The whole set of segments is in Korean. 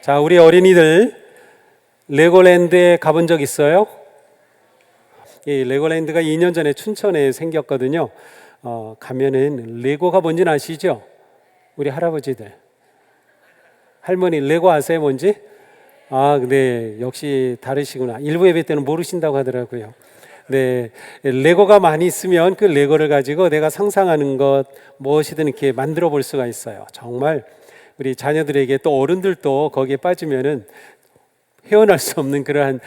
자, 우리 어린이들 레고랜드에 가본 적 있어요? 이 레고랜드가 2년 전에 춘천에 생겼거든요. 가면은 레고가 뭔지는 아시죠? 우리 할아버지들, 할머니 레고 아세요? 뭔지? 네, 역시 다르시구나. 일부 예배 때는 모르신다고 하더라고요. 네, 레고가 많이 있으면 그 레고를 가지고 내가 상상하는 것 무엇이든 이렇게 만들어 볼 수가 있어요. 정말 우리 자녀들에게 또 어른들도 거기에 빠지면은 헤어날 수 없는 그러한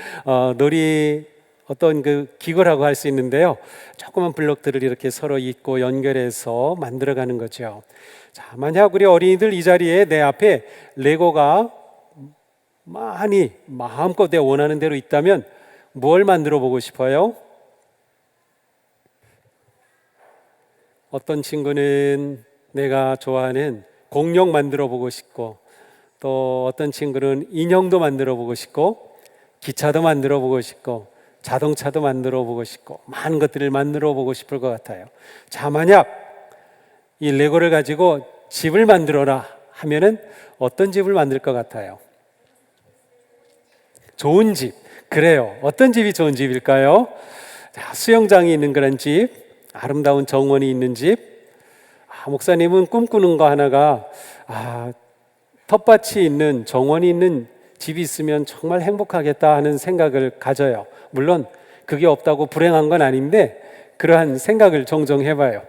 놀이 어떤 그 기구라고 할 수 있는데요. 조그만 블록들을 이렇게 서로 잇고 연결해서 만들어가는 거죠. 자, 만약 우리 어린이들 이 자리에 내 앞에 레고가 많이 마음껏 내 원하는 대로 있다면 뭘 만들어 보고 싶어요? 어떤 친구는 내가 좋아하는 공룡 만들어 보고 싶고, 또 어떤 친구는 인형도 만들어 보고 싶고, 기차도 만들어 보고 싶고, 자동차도 만들어 보고 싶고, 많은 것들을 만들어 보고 싶을 것 같아요. 자, 만약 이 레고를 가지고 집을 만들어라 하면은 어떤 집을 만들 것 같아요? 좋은 집. 그래요. 어떤 집이 좋은 집일까요? 자, 수영장이 있는 그런 집, 아름다운 정원이 있는 집. 목사님은 꿈꾸는 거 하나가 텃밭이 있는, 정원이 있는 집이 있으면 정말 행복하겠다 하는 생각을 가져요. 물론 그게 없다고 불행한 건 아닌데 그러한 생각을 종종 해봐요.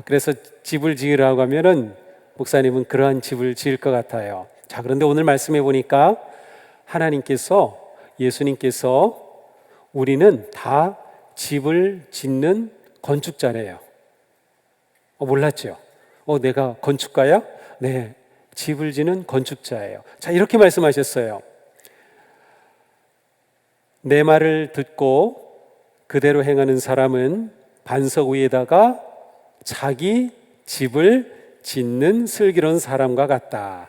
그래서 집을 지으라고 하면은 목사님은 그러한 집을 지을 것 같아요. 자, 그런데 오늘 말씀해 보니까 하나님께서, 예수님께서 우리는 다 집을 짓는 건축자래요. 몰랐죠? 내가 건축가야? 네, 집을 지는 건축자예요. 자, 이렇게 말씀하셨어요. 내 말을 듣고 그대로 행하는 사람은 반석 위에다가 자기 집을 짓는 슬기로운 사람과 같다.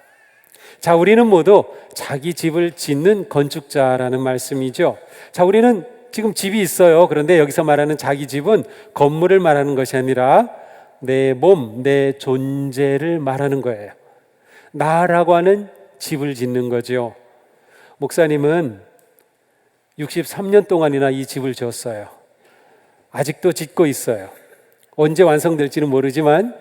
자, 우리는 모두 자기 집을 짓는 건축자라는 말씀이죠. 자, 우리는 지금 집이 있어요. 그런데 여기서 말하는 자기 집은 건물을 말하는 것이 아니라 내 몸, 내 존재를 말하는 거예요. 나라고 하는 집을 짓는 거죠. 목사님은 63년 동안이나 이 집을 지었어요. 아직도 짓고 있어요. 언제 완성될지는 모르지만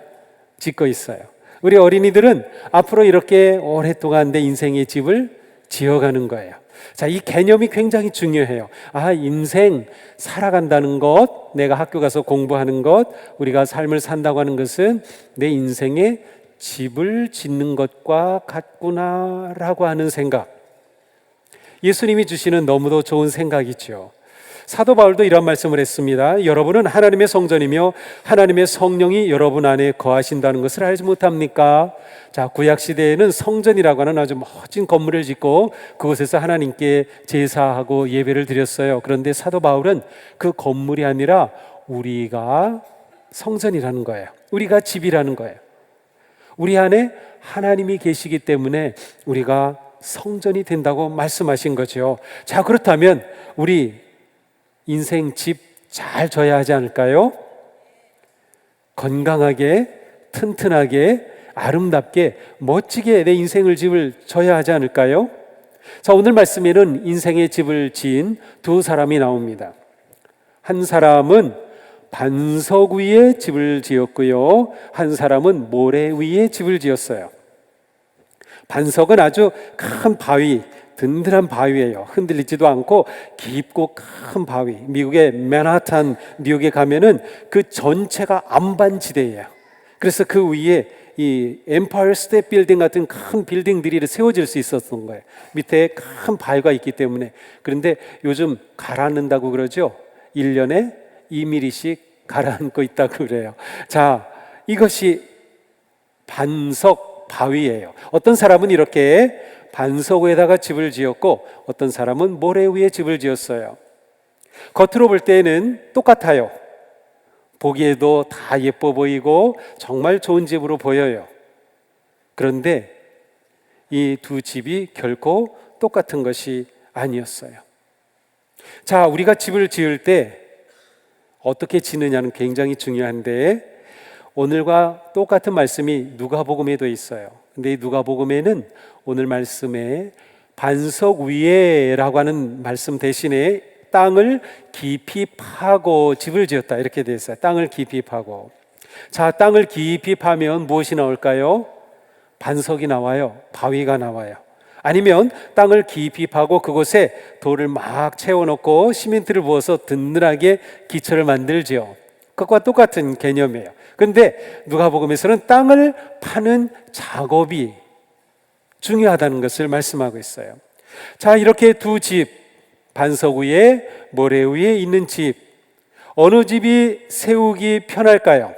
짓고 있어요. 우리 어린이들은 앞으로 이렇게 오랫동안 내 인생의 집을 지어가는 거예요. 자, 이 개념이 굉장히 중요해요. 인생 살아간다는 것, 내가 학교 가서 공부하는 것, 우리가 삶을 산다고 하는 것은 내 인생의 집을 짓는 것과 같구나라고 하는 생각. 예수님이 주시는 너무도 좋은 생각이죠. 사도 바울도 이런 말씀을 했습니다. 여러분은 하나님의 성전이며 하나님의 성령이 여러분 안에 거하신다는 것을 알지 못합니까? 자, 구약 시대에는 성전이라고 하는 아주 멋진 건물을 짓고 그곳에서 하나님께 제사하고 예배를 드렸어요. 그런데 사도 바울은 그 건물이 아니라 우리가 성전이라는 거예요. 우리가 집이라는 거예요. 우리 안에 하나님이 계시기 때문에 우리가 성전이 된다고 말씀하신 거죠. 자, 그렇다면 우리 인생 집 잘 져야 하지 않을까요? 건강하게, 튼튼하게, 아름답게, 멋지게 내 인생을 집을 져야 하지 않을까요? 자, 오늘 말씀에는 인생의 집을 지은 두 사람이 나옵니다. 한 사람은 반석 위에 집을 지었고요, 한 사람은 모래 위에 집을 지었어요. 반석은 아주 큰 바위, 든든한 바위예요. 흔들리지도 않고 깊고 큰 바위. 미국의 맨하탄 뉴욕에 가면은 그 전체가 안반지대예요. 그래서 그 위에 이 엠파이어 스테이트 빌딩 같은 큰 빌딩들이 세워질 수 있었던 거예요. 밑에 큰 바위가 있기 때문에. 그런데 요즘 가라앉는다고 그러죠. 1년에 2mm씩 가라앉고 있다고 그래요. 자, 이것이 반석 바위예요. 어떤 사람은 이렇게 반석 위에다가 집을 지었고 어떤 사람은 모래 위에 집을 지었어요. 겉으로 볼 때는 똑같아요. 보기에도 다 예뻐 보이고 정말 좋은 집으로 보여요. 그런데 이 두 집이 결코 똑같은 것이 아니었어요. 자, 우리가 집을 지을 때 어떻게 지느냐는 굉장히 중요한데 오늘과 똑같은 말씀이 누가복음에도 있어요. 근데 이 누가복음에는 오늘 말씀에 반석 위에라고 하는 말씀 대신에 땅을 깊이 파고 집을 지었다 이렇게 되어 있어요. 땅을 깊이 파고. 자, 땅을 깊이 파면 무엇이 나올까요? 반석이 나와요. 바위가 나와요. 아니면 땅을 깊이 파고 그곳에 돌을 막 채워놓고 시멘트를 부어서 든든하게 기초를 만들죠. 그것과 똑같은 개념이에요. 그런데 누가복음에서는 땅을 파는 작업이 중요하다는 것을 말씀하고 있어요. 자, 이렇게 두 집, 반석 위에 모래 위에 있는 집, 어느 집이 세우기 편할까요?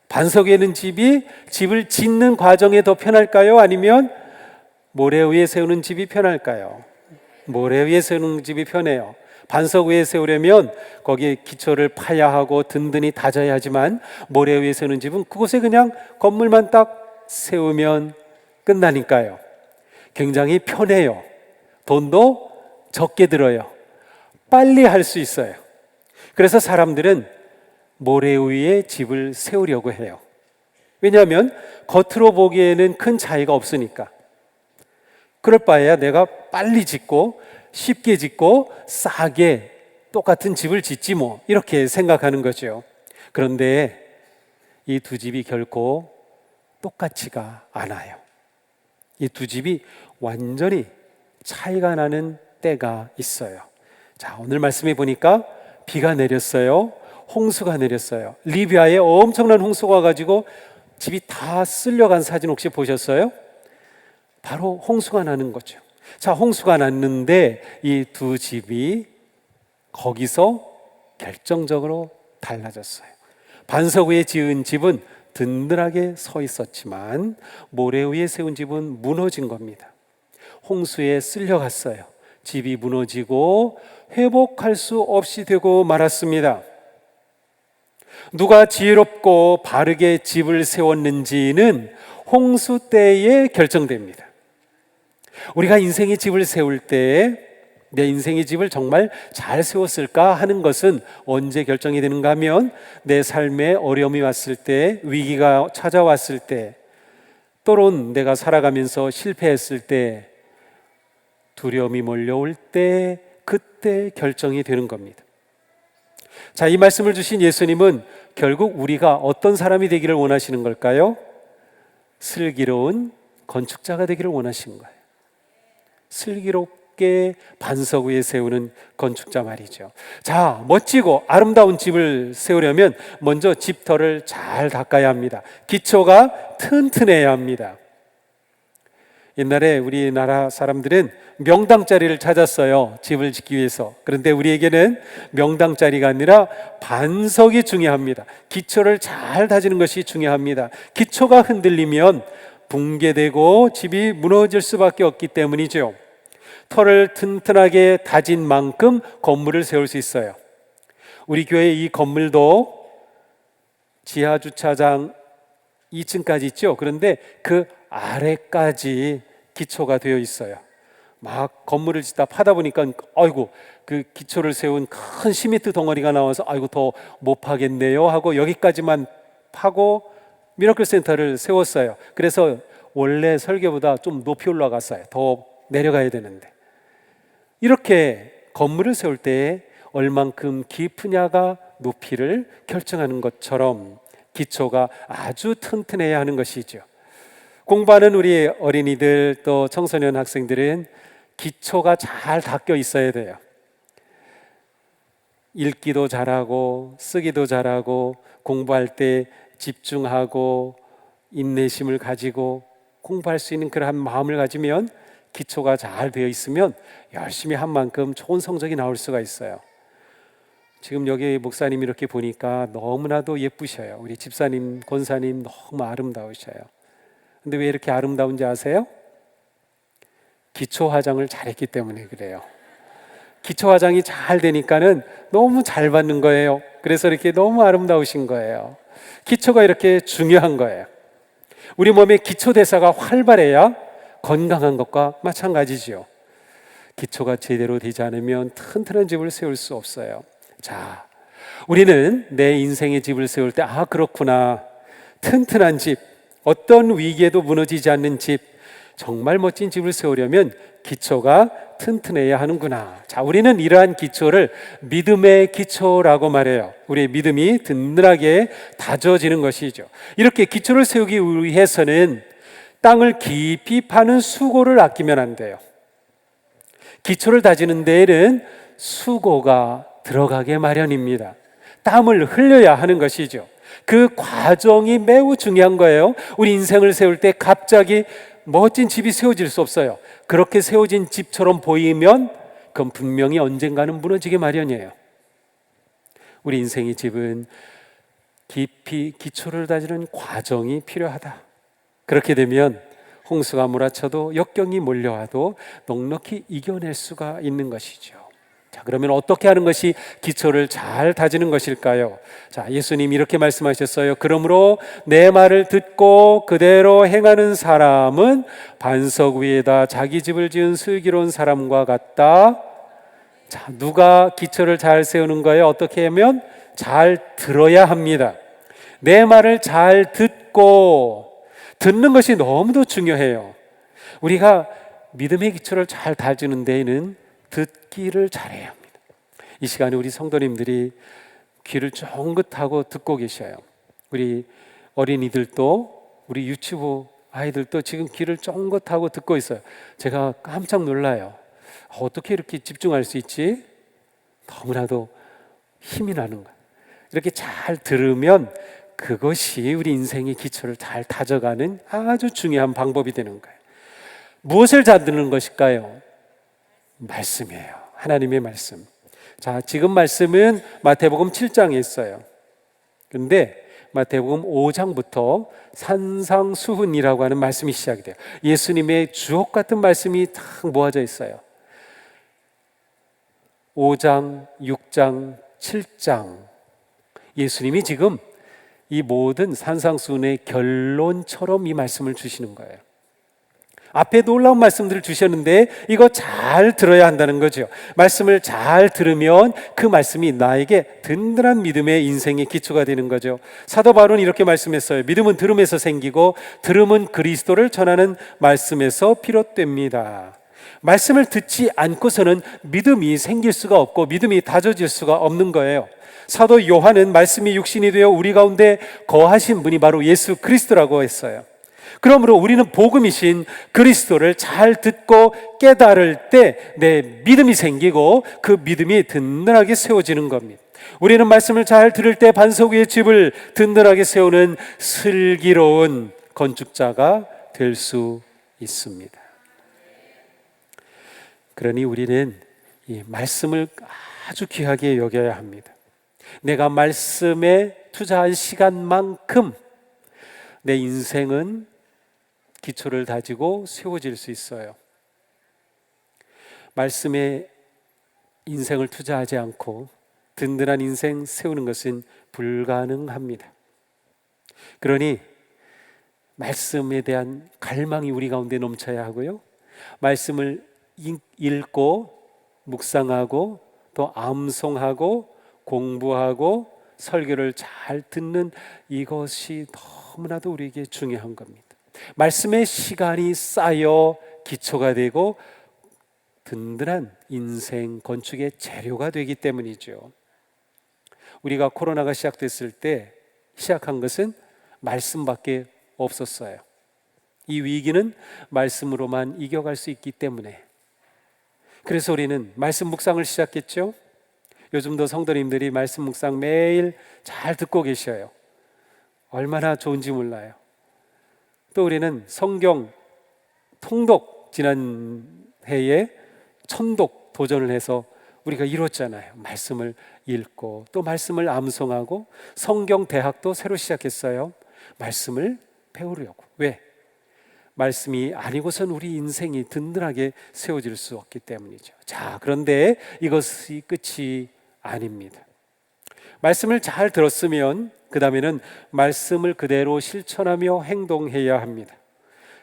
반석 위에 있는 집이 집을 짓는 과정에 더 편할까요? 아니면 모래 위에 세우는 집이 편할까요? 모래 위에 세우는 집이 편해요. 반석 위에 세우려면 거기에 기초를 파야 하고 든든히 다져야 하지만 모래 위에 세우는 집은 그곳에 그냥 건물만 딱 세우면 끝나니까요. 굉장히 편해요. 돈도 적게 들어요. 빨리 할 수 있어요. 그래서 사람들은 모래 위에 집을 세우려고 해요. 왜냐하면 겉으로 보기에는 큰 차이가 없으니까. 그럴 바에야 내가 빨리 짓고 쉽게 짓고 싸게 똑같은 집을 짓지 뭐 이렇게 생각하는 거죠. 그런데 이 두 집이 결코 똑같지가 않아요. 이 두 집이 완전히 차이가 나는 때가 있어요. 자, 오늘 말씀해 보니까 비가 내렸어요. 홍수가 내렸어요. 리비아에 엄청난 홍수가 가지고 집이 다 쓸려간 사진 혹시 보셨어요? 바로 홍수가 나는 거죠. 자, 홍수가 났는데 이 두 집이 거기서 결정적으로 달라졌어요. 반석 위에 지은 집은 든든하게 서 있었지만 모래 위에 세운 집은 무너진 겁니다. 홍수에 쓸려갔어요. 집이 무너지고 회복할 수 없이 되고 말았습니다. 누가 지혜롭고 바르게 집을 세웠는지는 홍수 때에 결정됩니다. 우리가 인생의 집을 세울 때 내 인생의 집을 정말 잘 세웠을까 하는 것은 언제 결정이 되는가 하면 내 삶에 어려움이 왔을 때, 위기가 찾아왔을 때, 또는 내가 살아가면서 실패했을 때, 두려움이 몰려올 때, 그때 결정이 되는 겁니다. 자, 이 말씀을 주신 예수님은 결국 우리가 어떤 사람이 되기를 원하시는 걸까요? 슬기로운 건축자가 되기를 원하시는 거예요. 슬기롭게 반석 위에 세우는 건축자 말이죠. 자, 멋지고 아름다운 집을 세우려면 먼저 집터를 잘 닦아야 합니다. 기초가 튼튼해야 합니다. 옛날에 우리나라 사람들은 명당자리를 찾았어요. 집을 짓기 위해서. 그런데 우리에게는 명당자리가 아니라 반석이 중요합니다. 기초를 잘 다지는 것이 중요합니다. 기초가 흔들리면 붕괴되고 집이 무너질 수밖에 없기 때문이죠. 터를 튼튼하게 다진 만큼 건물을 세울 수 있어요. 우리 교회 이 건물도 지하 주차장 2층까지 있죠. 그런데 그 아래까지 기초가 되어 있어요. 막 건물을 짓다 파다 보니까 아이고 그 기초를 세운 큰 시멘트 덩어리가 나와서 아이고 더 못 파겠네요 하고 여기까지만 파고 미라클 센터를 세웠어요. 그래서 원래 설계보다 좀 높이 올라갔어요. 더 내려가야 되는데. 이렇게 건물을 세울 때 얼만큼 깊으냐가 높이를 결정하는 것처럼 기초가 아주 튼튼해야 하는 것이죠. 공부하는 우리 어린이들 또 청소년 학생들은 기초가 잘 닦여 있어야 돼요. 읽기도 잘하고 쓰기도 잘하고 공부할 때 집중하고 인내심을 가지고 공부할 수 있는 그러한 마음을 가지면 기초가 잘 되어 있으면 열심히 한 만큼 좋은 성적이 나올 수가 있어요. 지금 여기 목사님 이렇게 보니까 너무나도 예쁘셔요. 우리 집사님, 권사님 너무 아름다우셔요. 근데 왜 이렇게 아름다운지 아세요? 기초 화장을 잘했기 때문에 그래요. 기초 화장이 잘 되니까는 너무 잘 받는 거예요. 그래서 이렇게 너무 아름다우신 거예요. 기초가 이렇게 중요한 거예요. 우리 몸의 기초 대사가 활발해야 건강한 것과 마찬가지죠. 기초가 제대로 되지 않으면 튼튼한 집을 세울 수 없어요. 자, 우리는 내 인생의 집을 세울 때 그렇구나. 튼튼한 집, 어떤 위기에도 무너지지 않는 집, 정말 멋진 집을 세우려면 기초가 튼튼해야 하는구나. 자, 우리는 이러한 기초를 믿음의 기초라고 말해요. 우리의 믿음이 든든하게 다져지는 것이죠. 이렇게 기초를 세우기 위해서는 땅을 깊이 파는 수고를 아끼면 안 돼요. 기초를 다지는 데에는 수고가 들어가게 마련입니다. 땀을 흘려야 하는 것이죠. 그 과정이 매우 중요한 거예요. 우리 인생을 세울 때 갑자기 멋진 집이 세워질 수 없어요. 그렇게 세워진 집처럼 보이면 그건 분명히 언젠가는 무너지게 마련이에요. 우리 인생의 집은 깊이 기초를 다지는 과정이 필요하다. 그렇게 되면 홍수가 몰아쳐도 역경이 몰려와도 넉넉히 이겨낼 수가 있는 것이죠. 자, 그러면 어떻게 하는 것이 기초를 잘 다지는 것일까요? 자, 예수님 이렇게 말씀하셨어요. 그러므로 내 말을 듣고 그대로 행하는 사람은 반석 위에다 자기 집을 지은 슬기로운 사람과 같다. 자, 누가 기초를 잘 세우는 거예요? 어떻게 하면? 잘 들어야 합니다. 내 말을 잘 듣고, 듣는 것이 너무도 중요해요. 우리가 믿음의 기초를 잘 다지는 데에는 듣기를 잘해야 합니다. 이 시간에 우리 성도님들이 귀를 쫑긋하고 듣고 계셔요. 우리 어린이들도, 우리 유치부 아이들도 지금 귀를 쫑긋하고 듣고 있어요. 제가 깜짝 놀라요. 어떻게 이렇게 집중할 수 있지? 너무나도 힘이 나는 거예요. 이렇게 잘 들으면 그것이 우리 인생의 기초를 잘 다져가는 아주 중요한 방법이 되는 거예요. 무엇을 잘 듣는 것일까요? 말씀이에요. 하나님의 말씀. 자, 지금 말씀은 마태복음 7장에 있어요. 그런데 마태복음 5장부터 산상수훈이라고 하는 말씀이 시작이 돼요. 예수님의 주옥 같은 말씀이 딱 모아져 있어요. 5장, 6장, 7장. 예수님이 지금 이 모든 산상수훈의 결론처럼 이 말씀을 주시는 거예요. 앞에 놀라운 말씀들을 주셨는데 이거 잘 들어야 한다는 거죠. 말씀을 잘 들으면 그 말씀이 나에게 든든한 믿음의 인생의 기초가 되는 거죠. 사도 바울은 이렇게 말씀했어요. 믿음은 들음에서 생기고 들음은 그리스도를 전하는 말씀에서 비롯됩니다. 말씀을 듣지 않고서는 믿음이 생길 수가 없고 믿음이 다져질 수가 없는 거예요. 사도 요한은 말씀이 육신이 되어 우리 가운데 거하신 분이 바로 예수 그리스도라고 했어요. 그러므로 우리는 복음이신 그리스도를 잘 듣고 깨달을 때 내 믿음이 생기고 그 믿음이 든든하게 세워지는 겁니다. 우리는 말씀을 잘 들을 때 반석 위에 집을 든든하게 세우는 슬기로운 건축자가 될 수 있습니다. 그러니 우리는 이 말씀을 아주 귀하게 여겨야 합니다. 내가 말씀에 투자한 시간만큼 내 인생은 기초를 다지고 세워질 수 있어요. 말씀에 인생을 투자하지 않고 든든한 인생 세우는 것은 불가능합니다. 그러니 말씀에 대한 갈망이 우리 가운데 넘쳐야 하고요. 말씀을 읽고 묵상하고 또 암송하고 공부하고 설교를 잘 듣는 이것이 너무나도 우리에게 중요한 겁니다. 말씀의 시간이 쌓여 기초가 되고 든든한 인생 건축의 재료가 되기 때문이죠. 우리가 코로나가 시작됐을 때 시작한 것은 말씀밖에 없었어요. 이 위기는 말씀으로만 이겨갈 수 있기 때문에 그래서 우리는 말씀 묵상을 시작했죠. 요즘도 성도님들이 말씀 묵상 매일 잘 듣고 계셔요. 얼마나 좋은지 몰라요. 또 우리는 성경 통독 지난 해에 천독 도전을 해서 우리가 이뤘잖아요. 말씀을 읽고 또 말씀을 암송하고 성경 대학도 새로 시작했어요. 말씀을 배우려고. 왜? 말씀이 아니고선 우리 인생이 든든하게 세워질 수 없기 때문이죠. 자, 그런데 이것이 끝이 아닙니다. 말씀을 잘 들었으면 그 다음에는 말씀을 그대로 실천하며 행동해야 합니다.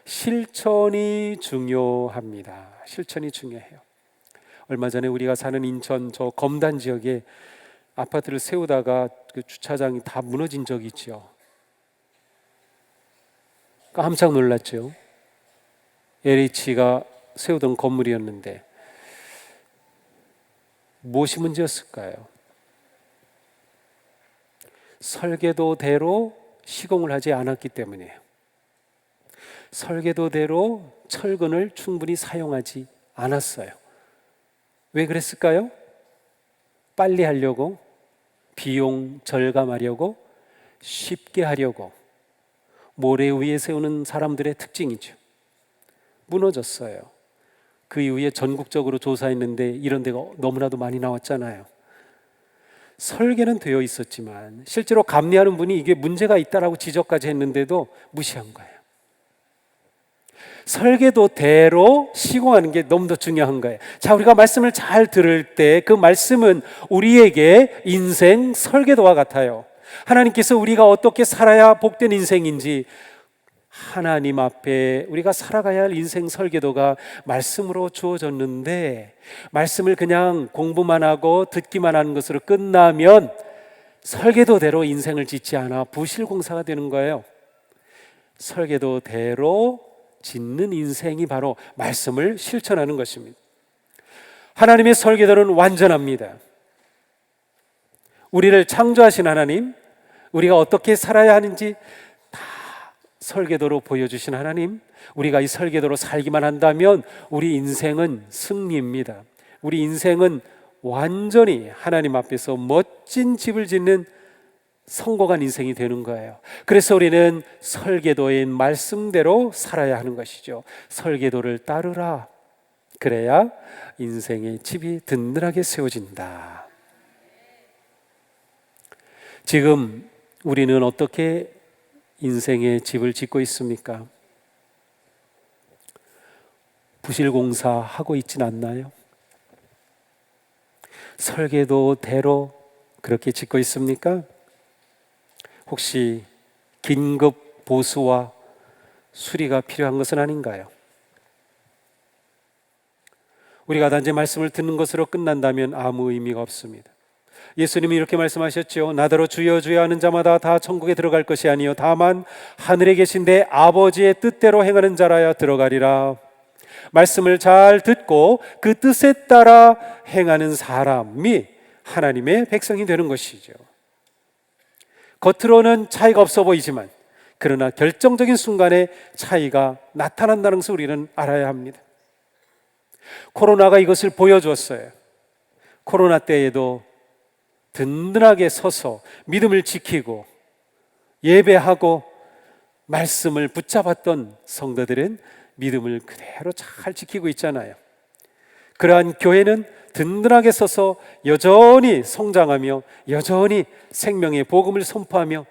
실천이 중요합니다. 실천이 중요해요. 얼마 전에 우리가 사는 인천 저 검단 지역에 아파트를 세우다가 그 주차장이 다 무너진 적이 있죠. 깜짝 놀랐죠. LH가 세우던 건물이었는데 무엇이 문제였을까요? 설계도대로 시공을 하지 않았기 때문이에요. 설계도대로 철근을 충분히 사용하지 않았어요. 왜 그랬을까요? 빨리 하려고, 비용 절감하려고, 쉽게 하려고. 모래 위에 세우는 사람들의 특징이죠. 무너졌어요. 그 이후에 전국적으로 조사했는데 이런 데가 너무나도 많이 나왔잖아요. 설계는 되어 있었지만 실제로 감리하는 분이 이게 문제가 있다라고 지적까지 했는데도 무시한 거예요. 설계도대로 시공하는 게 너무 더 중요한 거예요. 자, 우리가 말씀을 잘 들을 때 그 말씀은 우리에게 인생 설계도와 같아요. 하나님께서 우리가 어떻게 살아야 복된 인생인지 하나님 앞에 우리가 살아가야 할 인생 설계도가 말씀으로 주어졌는데, 말씀을 그냥 공부만 하고 듣기만 하는 것으로 끝나면 설계도대로 인생을 짓지 않아 부실공사가 되는 거예요. 설계도대로 짓는 인생이 바로 말씀을 실천하는 것입니다. 하나님의 설계도는 완전합니다. 우리를 창조하신 하나님, 우리가 어떻게 살아야 하는지 다 설계도로 보여주신 하나님, 우리가 이 설계도로 살기만 한다면 우리 인생은 승리입니다. 우리 인생은 완전히 하나님 앞에서 멋진 집을 짓는 성공한 인생이 되는 거예요. 그래서 우리는 설계도인 말씀대로 살아야 하는 것이죠. 설계도를 따르라. 그래야 인생의 집이 든든하게 세워진다. 지금 우리는 어떻게 인생의 집을 짓고 있습니까? 부실공사하고 있진 않나요? 설계도대로 그렇게 짓고 있습니까? 혹시 긴급 보수와 수리가 필요한 것은 아닌가요? 우리가 단지 말씀을 듣는 것으로 끝난다면 아무 의미가 없습니다. 예수님이 이렇게 말씀하셨죠. 나더러 주여 주여 하는 자마다 다 천국에 들어갈 것이 아니요 다만 하늘에 계신 내 아버지의 뜻대로 행하는 자라야 들어가리라. 말씀을 잘 듣고 그 뜻에 따라 행하는 사람이 하나님의 백성이 되는 것이죠. 겉으로는 차이가 없어 보이지만 그러나 결정적인 순간에 차이가 나타난다는 것을 우리는 알아야 합니다. 코로나가 이것을 보여주었어요. 코로나 때에도 든든하게 서서 믿음을 지키고 예배하고 말씀을 붙잡았던 성도들은 믿음을 그대로 잘 지키고 있잖아요. 그러한 교회는 든든하게 서서 여전히 성장하며 여전히 생명의 복음을 선포하며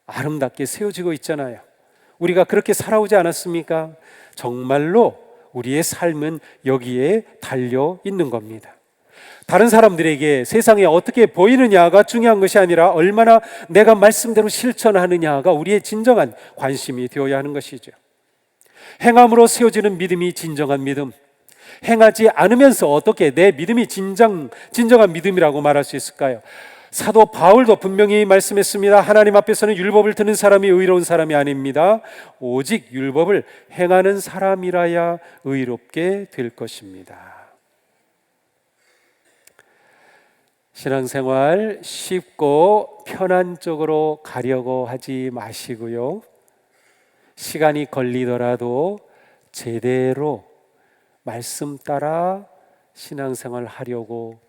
아름답게 세워지고 있잖아요. 우리가 그렇게 살아오지 않았습니까? 정말로 우리의 삶은 여기에 달려 있는 겁니다. 다른 사람들에게 세상에 어떻게 보이느냐가 중요한 것이 아니라 얼마나 내가 말씀대로 실천하느냐가 우리의 진정한 관심이 되어야 하는 것이죠. 행함으로 세워지는 믿음이 진정한 믿음, 행하지 않으면서 어떻게 내 믿음이 진정한 믿음이라고 말할 수 있을까요? 사도 바울도 분명히 말씀했습니다. 하나님 앞에서는 율법을 듣는 사람이 의로운 사람이 아닙니다. 오직 율법을 행하는 사람이라야 의롭게 될 것입니다. 신앙생활 쉽고 편한 쪽으로 가려고 하지 마시고요. 시간이 걸리더라도 제대로 말씀 따라 신앙생활 하려고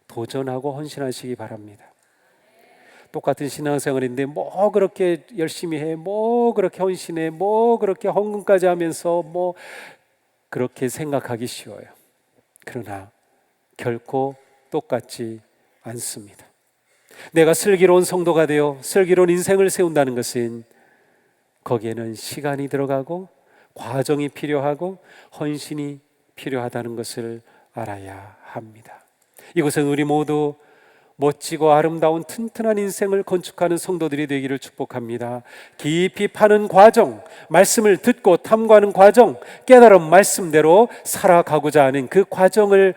도전하고 헌신하시기 바랍니다. 똑같은 신앙생활인데 뭐 그렇게 열심히 해, 뭐 그렇게 헌신해, 뭐 그렇게 헌금까지 하면서 뭐 그렇게 생각하기 쉬워요. 그러나 결코 똑같지 않습니다. 내가 슬기로운 성도가 되어 슬기로운 인생을 세운다는 것은 거기에는 시간이 들어가고 과정이 필요하고 헌신이 필요하다는 것을 알아야 합니다. 이곳은 우리 모두 멋지고 아름다운 튼튼한 인생을 건축하는 성도들이 되기를 축복합니다. 깊이 파는 과정, 말씀을 듣고 탐구하는 과정, 깨달은 말씀대로 살아가고자 하는 그 과정을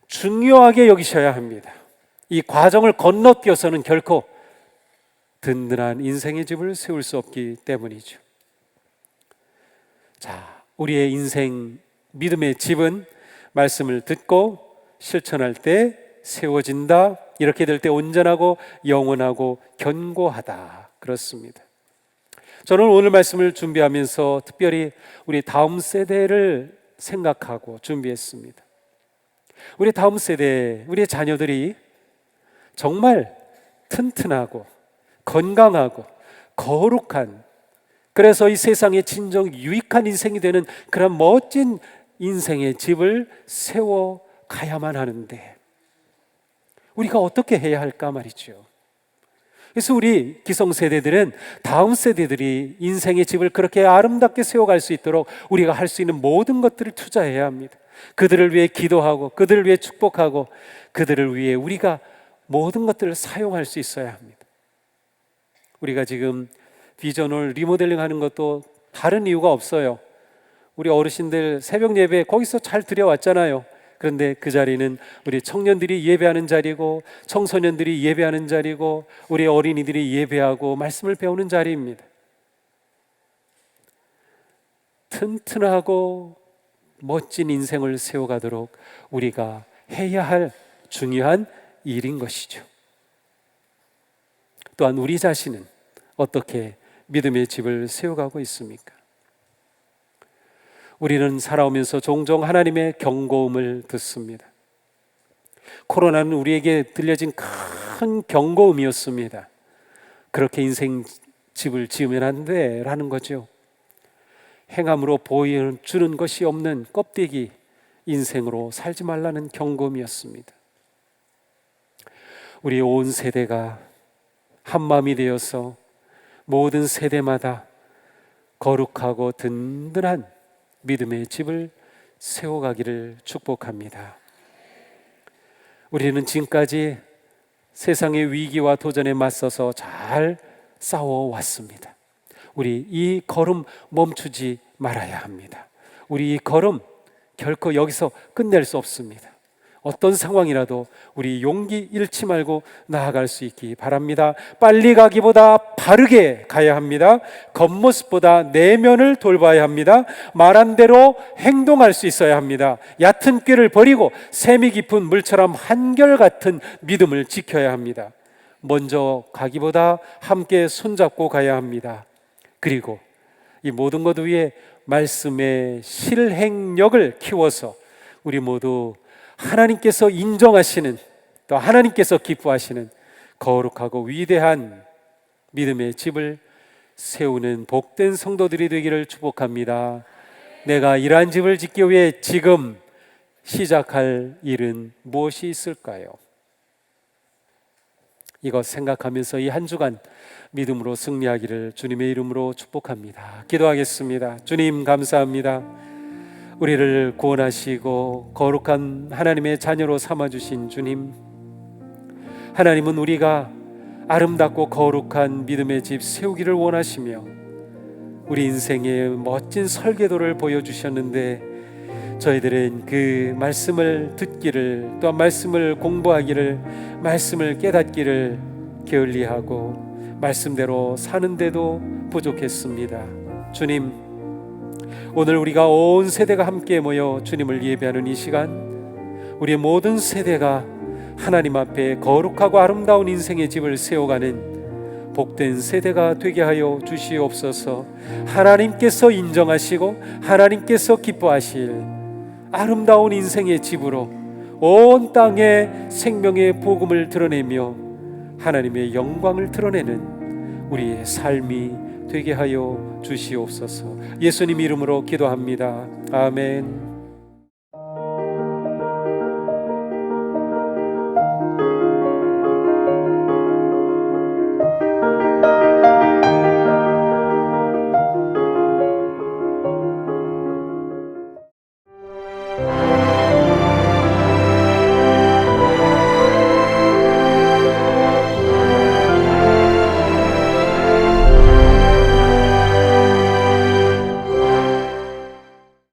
중요하게 여기셔야 합니다. 이 과정을 건너뛰어서는 결코 든든한 인생의 집을 세울 수 없기 때문이죠. 자, 우리의 인생 믿음의 집은 말씀을 듣고 실천할 때 세워진다. 이렇게 될 때 온전하고 영원하고 견고하다. 그렇습니다. 저는 오늘 말씀을 준비하면서 특별히 우리 다음 세대를 생각하고 준비했습니다. 우리 다음 세대, 우리의 자녀들이 정말 튼튼하고 건강하고 거룩한, 그래서 이 세상에 진정 유익한 인생이 되는 그런 멋진 인생의 집을 세워 가야만 하는데 우리가 어떻게 해야 할까 말이죠. 그래서 우리 기성세대들은 다음 세대들이 인생의 집을 그렇게 아름답게 세워갈 수 있도록 우리가 할 수 있는 모든 것들을 투자해야 합니다. 그들을 위해 기도하고 그들을 위해 축복하고 그들을 위해 우리가 모든 것들을 사용할 수 있어야 합니다. 우리가 지금 비전홀 리모델링 하는 것도 다른 이유가 없어요. 우리 어르신들 새벽 예배 거기서 잘 드려왔잖아요. 그런데 그 자리는 우리 청년들이 예배하는 자리고 청소년들이 예배하는 자리고 우리 어린이들이 예배하고 말씀을 배우는 자리입니다. 튼튼하고 멋진 인생을 세워가도록 우리가 해야 할 중요한 일인 것이죠. 또한 우리 자신은 어떻게 믿음의 집을 세워가고 있습니까? 우리는 살아오면서 종종 하나님의 경고음을 듣습니다. 코로나는 우리에게 들려진 큰 경고음이었습니다. 그렇게 인생 집을 지으면 안 돼 라는 거죠. 행함으로 보여주는 것이 없는 껍데기 인생으로 살지 말라는 경고음이었습니다. 우리 온 세대가 한마음이 되어서 모든 세대마다 거룩하고 든든한 믿음의 집을 세워가기를 축복합니다. 우리는 지금까지 세상의 위기와 도전에 맞서서 잘 싸워왔습니다. 우리 이 걸음 멈추지 말아야 합니다. 우리 이 걸음 결코 여기서 끝낼 수 없습니다. 어떤 상황이라도 우리 용기 잃지 말고 나아갈 수 있기 바랍니다. 빨리 가기보다 바르게 가야 합니다. 겉모습보다 내면을 돌봐야 합니다. 말한 대로 행동할 수 있어야 합니다. 얕은 꾀를 버리고 샘이 깊은 물처럼 한결같은 믿음을 지켜야 합니다. 먼저 가기보다 함께 손잡고 가야 합니다. 그리고 이 모든 것 위에 말씀의 실행력을 키워서 우리 모두 하나님께서 인정하시는, 또 하나님께서 기뻐하시는 거룩하고 위대한 믿음의 집을 세우는 복된 성도들이 되기를 축복합니다. 내가 이러한 집을 짓기 위해 지금 시작할 일은 무엇이 있을까요? 이것 생각하면서 이 한 주간 믿음으로 승리하기를 주님의 이름으로 축복합니다. 기도하겠습니다. 주님 감사합니다. 우리를 구원하시고 거룩한 하나님의 자녀로 삼아주신 주님, 하나님은 우리가 아름답고 거룩한 믿음의 집 세우기를 원하시며 우리 인생의 멋진 설계도를 보여주셨는데 저희들은 그 말씀을 듣기를, 또한 말씀을 공부하기를, 말씀을 깨닫기를 게을리하고 말씀대로 사는데도 부족했습니다. 주님, 오늘 우리가 온 세대가 함께 모여 주님을 예배하는 이 시간, 우리의 모든 세대가 하나님 앞에 거룩하고 아름다운 인생의 집을 세워가는 복된 세대가 되게 하여 주시옵소서. 하나님께서 인정하시고 하나님께서 기뻐하실 아름다운 인생의 집으로 온 땅에 생명의 복음을 드러내며 하나님의 영광을 드러내는 우리의 삶이 되게 하여 주시옵소서. 예수님 이름으로 기도합니다. 아멘.